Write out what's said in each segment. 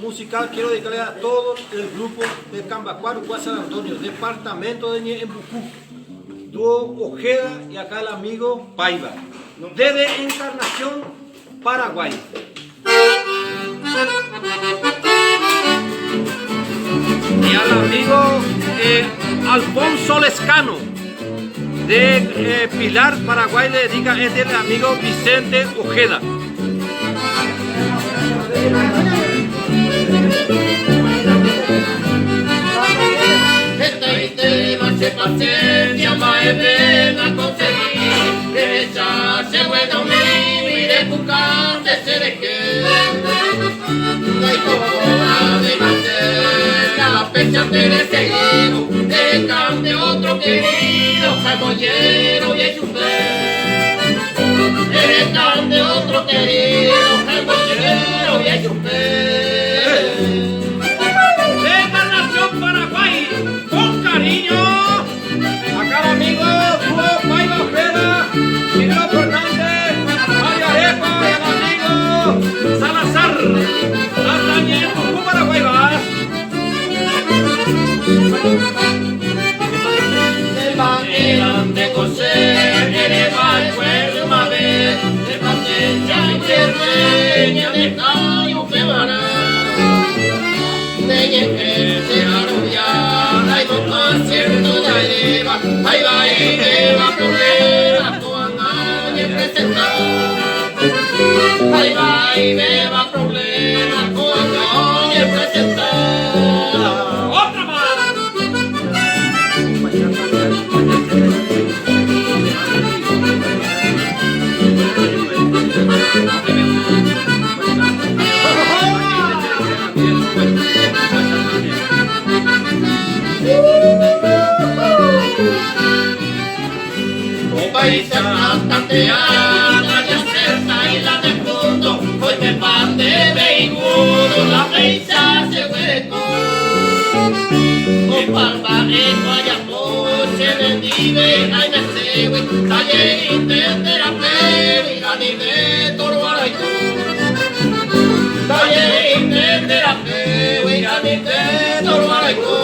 musical quiero dedicarle a todo el grupo de Cambacuaro, San Antonio, departamento de Ñeembucú, dúo Ojeda y acá el amigo Paiva, desde Encarnación, Paraguay. Y al amigo Alfonso Lescano de Pilar, Paraguay, le dedica este el amigo Vicente Ojeda. Paciencia, más ven a conseguir echarse bueno mío y de buscarte se deje. No hay hora de nacer, a la fecha de seguido, de cante otro querido, jamollero y chupé. De cante otro querido, jamollero y chupé. Eran de coser, eleva el pueblo una vez, de paciencia intermedia, de caño que vará, de llegarse a rodear, y no más cierto ya lleva, ahí va y lleva problemas, con nadie presentar, ahí va y lleva problemas, con nadie presentar. País tanteada y acerta y la de fondo, hoy me parte vehículo, la fecha se hueco. Con barba en Guayapó, se bendive, ay me segue, talle intendera fe, y anime toro araicó. Talle intendera fe, y anime toro araicó.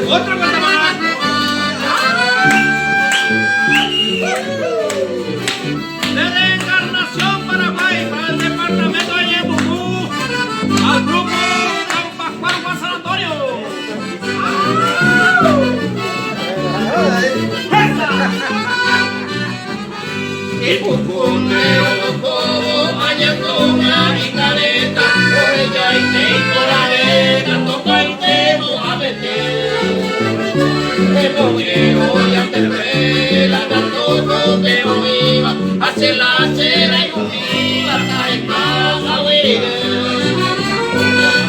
Otra cosa más. Desde Encarnación, Paraguay, para el departamento de Ñeembucú, al grupo Cambacuaro, San Antonio. Y Pucumbe, Ojo, Mañacona y Careta, Orella y Teito, la arena, toca y temo a meter. El boguero y antervela, todo te oiva, hace la cera y unida, cae casa, huiré.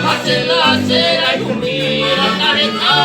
Hace la cera y unida, cae casa.